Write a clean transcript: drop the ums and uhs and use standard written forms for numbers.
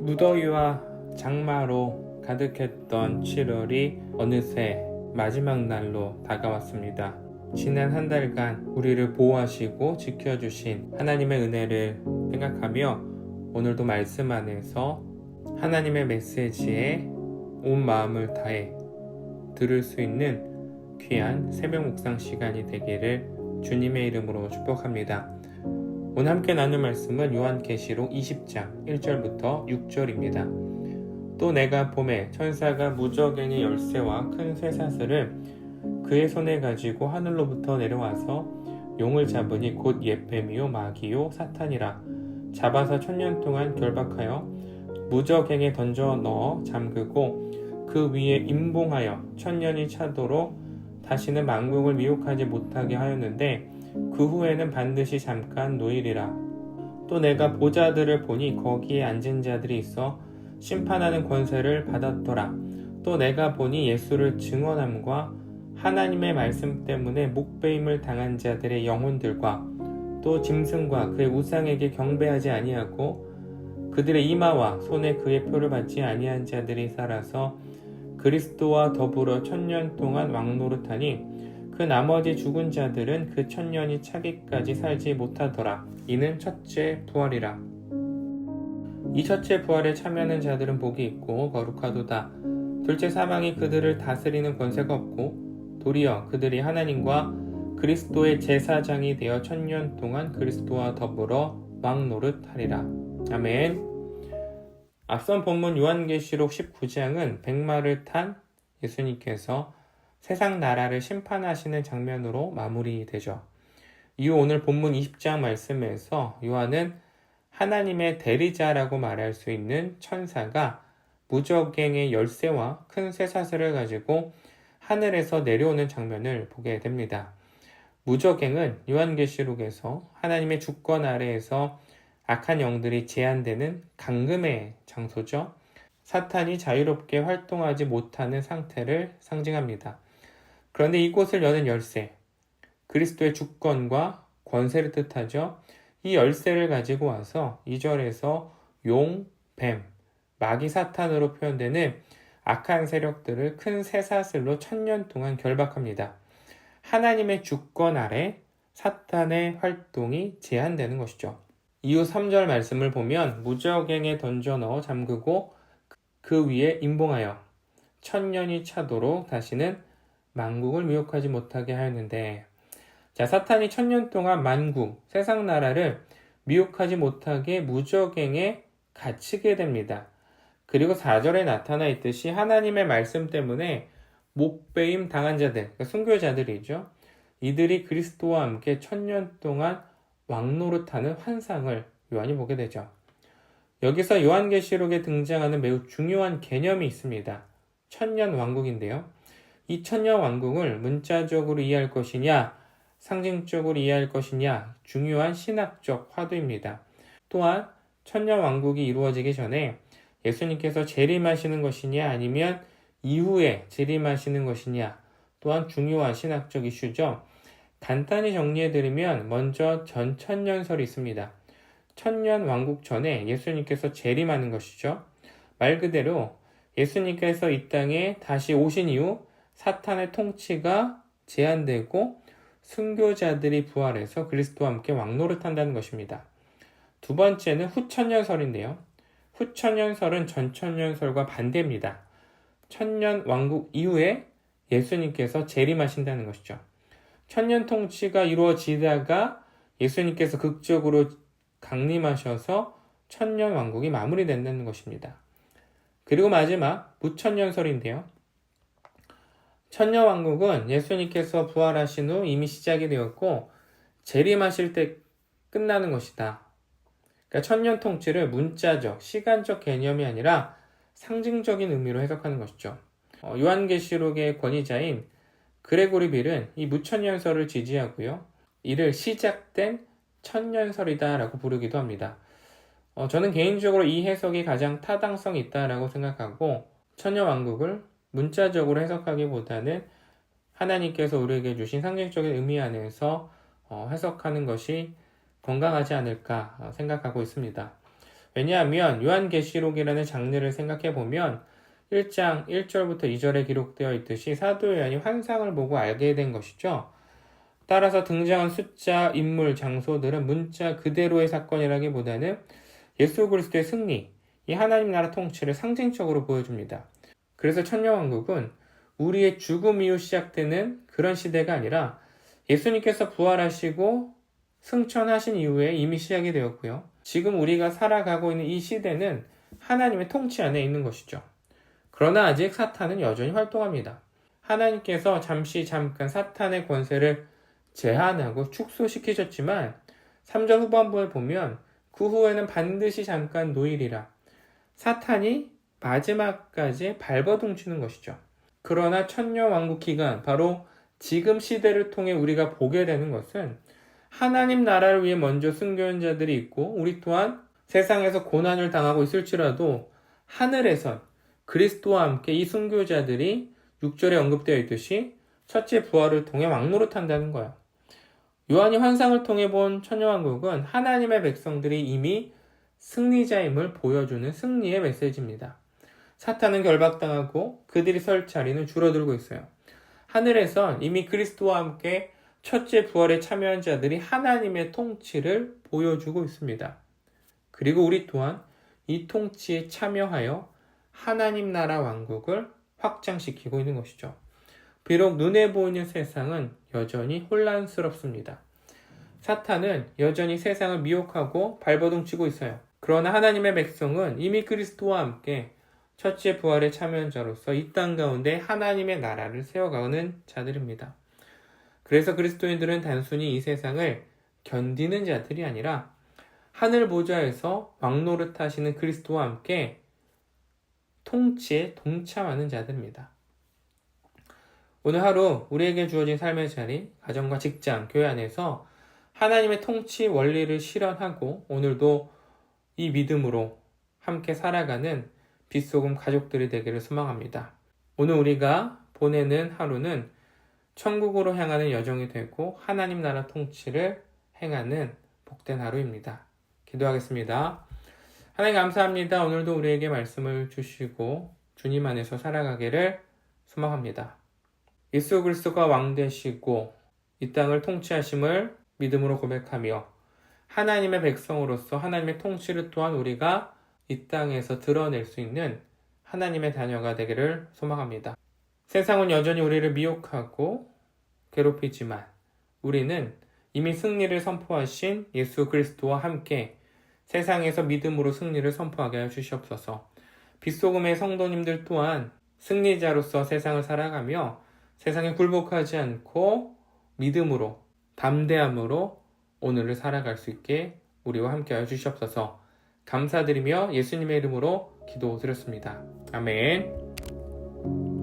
무더위와 장마로 가득했던 7월이 어느새 마지막 날로 다가왔습니다. 지난 한 달간 우리를 보호하시고 지켜주신 하나님의 은혜를 생각하며 오늘도 말씀 안에서 하나님의 메시지에 온 마음을 다해 들을 수 있는 귀한 새벽 묵상 시간이 되기를 주님의 이름으로 축복합니다. 오늘 함께 나눌 말씀은 요한계시록 20장 1절부터 6절입니다. 또 내가 보매 천사가 무저갱의 열쇠와 큰 쇠사슬을 그의 손에 가지고 하늘로부터 내려와서 용을 잡으니 곧 예뱀이요 마귀요 사탄이라. 잡아서 1000년 동안 결박하여 무저갱에 던져 넣어 잠그고 그 위에 임봉하여 1000년이 차도록 다시는 만국을 미혹하지 못하게 하였는데 그 후에는 반드시 잠깐 노일이라. 또 내가 보좌들을 보니 거기에 앉은 자들이 있어 심판하는 권세를 받았더라. 또 내가 보니 예수를 증언함과 하나님의 말씀 때문에 목배임을 당한 자들의 영혼들과 또 짐승과 그의 우상에게 경배하지 아니하고 그들의 이마와 손에 그의 표를 받지 아니한 자들이 살아서 그리스도와 더불어 1000년 동안 왕노릇하니 그 나머지 죽은 자들은 그 1000년이 차기까지 살지 못하더라. 이는 첫째 부활이라. 이 첫째 부활에 참여하는 자들은 복이 있고 거룩하도다. 둘째 사망이 그들을 다스리는 권세가 없고 도리어 그들이 하나님과 그리스도의 제사장이 되어 1000년 동안 그리스도와 더불어 왕노릇하리라. 아멘. 앞선 본문 요한계시록 19장은 백마를 탄 예수님께서 세상 나라를 심판하시는 장면으로 마무리되죠. 이후 오늘 본문 20장 말씀에서 요한은 하나님의 대리자라고 말할 수 있는 천사가 무저갱의 열쇠와 큰 쇠사슬을 가지고 하늘에서 내려오는 장면을 보게 됩니다. 무저갱은 요한계시록에서 하나님의 주권 아래에서 악한 영들이 제한되는 감금의 장소죠. 사탄이 자유롭게 활동하지 못하는 상태를 상징합니다. 그런데 이곳을 여는 열쇠, 그리스도의 주권과 권세를 뜻하죠. 이 열쇠를 가지고 와서 2절에서 용, 뱀, 마귀 사탄으로 표현되는 악한 세력들을 큰 쇠사슬로 1000년 동안 결박합니다. 하나님의 주권 아래 사탄의 활동이 제한되는 것이죠. 이후 3절 말씀을 보면 무저갱에 던져 넣어 잠그고 그 위에 임봉하여 1000년이 차도록 다시는 만국을 미혹하지 못하게 하였는데, 사탄이 1000년 동안 만국, 세상 나라를 미혹하지 못하게 무저갱에 갇히게 됩니다. 그리고 4절에 나타나 있듯이 하나님의 말씀 때문에 목배임 당한 자들, 그러니까 순교자들이죠. 이들이 그리스도와 함께 1000년 동안 왕노릇하는 환상을 요한이 보게 되죠. 여기서 요한계시록에 등장하는 매우 중요한 개념이 있습니다. 1000년 왕국인데요. 이 1000년 왕국을 문자적으로 이해할 것이냐, 상징적으로 이해할 것이냐, 중요한 신학적 화두입니다. 또한 1000년 왕국이 이루어지기 전에 예수님께서 재림하시는 것이냐, 아니면 이후에 재림하시는 것이냐, 또한 중요한 신학적 이슈죠. 간단히 정리해드리면 먼저 전천년설이 있습니다. 1000년 왕국 전에 예수님께서 재림하는 것이죠. 말 그대로 예수님께서 이 땅에 다시 오신 이후 사탄의 통치가 제한되고 순교자들이 부활해서 그리스도와 함께 왕노릇한다는 것입니다. 두 번째는 후천년설인데요. 후천년설은 전천년설과 반대입니다. 1000년 왕국 이후에 예수님께서 재림하신다는 것이죠. 1000년 통치가 이루어지다가 예수님께서 극적으로 강림하셔서 1000년 왕국이 마무리된다는 것입니다. 그리고 마지막 무천년설인데요. 1000년 왕국은 예수님께서 부활하신 후 이미 시작이 되었고 재림하실 때 끝나는 것이다. 그러니까 1000년 통치를 문자적, 시간적 개념이 아니라 상징적인 의미로 해석하는 것이죠. 요한계시록의 권위자인 그레고리 빌은 이 무천년설을 지지하고요. 이를 시작된 천년설이다라고 부르기도 합니다. 저는 개인적으로 이 해석이 가장 타당성이 있다라고 생각하고 천년왕국을 문자적으로 해석하기보다는 하나님께서 우리에게 주신 상징적인 의미 안에서 해석하는 것이 건강하지 않을까 생각하고 있습니다. 왜냐하면 요한계시록이라는 장르를 생각해 보면 1장 1절부터 2절에 기록되어 있듯이 사도 요한이 환상을 보고 알게 된 것이죠. 따라서 등장한 숫자, 인물, 장소들은 문자 그대로의 사건이라기보다는 예수 그리스도의 승리, 이 하나님 나라 통치를 상징적으로 보여줍니다. 그래서 천년왕국은 우리의 죽음 이후 시작되는 그런 시대가 아니라 예수님께서 부활하시고 승천하신 이후에 이미 시작이 되었고요. 지금 우리가 살아가고 있는 이 시대는 하나님의 통치 안에 있는 것이죠. 그러나 아직 사탄은 여전히 활동합니다. 하나님께서 잠깐 사탄의 권세를 제한하고 축소시키셨지만 3절 후반부에 보면 그 후에는 반드시 잠깐 노일이라 사탄이 마지막까지 발버둥치는 것이죠. 그러나 천년왕국 기간, 바로 지금 시대를 통해 우리가 보게 되는 것은 하나님 나라를 위해 먼저 순교한 자들이 있고 우리 또한 세상에서 고난을 당하고 있을지라도 하늘에선 그리스도와 함께 이 순교자들이 6절에 언급되어 있듯이 첫째 부활을 통해 왕노릇한다는 거예요. 요한이 환상을 통해 본 천년왕국은 하나님의 백성들이 이미 승리자임을 보여주는 승리의 메시지입니다. 사탄은 결박당하고 그들이 설 자리는 줄어들고 있어요. 하늘에선 이미 그리스도와 함께 첫째 부활에 참여한 자들이 하나님의 통치를 보여주고 있습니다. 그리고 우리 또한 이 통치에 참여하여 하나님 나라 왕국을 확장시키고 있는 것이죠. 비록 눈에 보이는 세상은 여전히 혼란스럽습니다. 사탄은 여전히 세상을 미혹하고 발버둥치고 있어요. 그러나 하나님의 백성은 이미 그리스도와 함께 첫째 부활에 참여한 자로서 이 땅 가운데 하나님의 나라를 세워가는 자들입니다. 그래서 그리스도인들은 단순히 이 세상을 견디는 자들이 아니라 하늘 보좌에서 왕노릇하시는 그리스도와 함께 통치에 동참하는 자들입니다. 오늘 하루 우리에게 주어진 삶의 자리, 가정과 직장, 교회 안에서 하나님의 통치 원리를 실현하고 오늘도 이 믿음으로 함께 살아가는 빛소금 가족들이 되기를 소망합니다. 오늘 우리가 보내는 하루는 천국으로 향하는 여정이 되고 하나님 나라 통치를 행하는 복된 하루입니다. 기도하겠습니다. 하나님 감사합니다. 오늘도 우리에게 말씀을 주시고 주님 안에서 살아가기를 소망합니다. 예수 그리스도가 왕 되시고 이 땅을 통치하심을 믿음으로 고백하며 하나님의 백성으로서 하나님의 통치를 또한 우리가 이 땅에서 드러낼 수 있는 하나님의 자녀가 되기를 소망합니다. 세상은 여전히 우리를 미혹하고 괴롭히지만 우리는 이미 승리를 선포하신 예수 그리스도와 함께 세상에서 믿음으로 승리를 선포하게 하여 주시옵소서. 빛소금의 성도님들 또한 승리자로서 세상을 살아가며 세상에 굴복하지 않고 믿음으로 담대함으로 오늘을 살아갈 수 있게 우리와 함께 하여 주시옵소서. 감사드리며 예수님의 이름으로 기도드렸습니다. 아멘.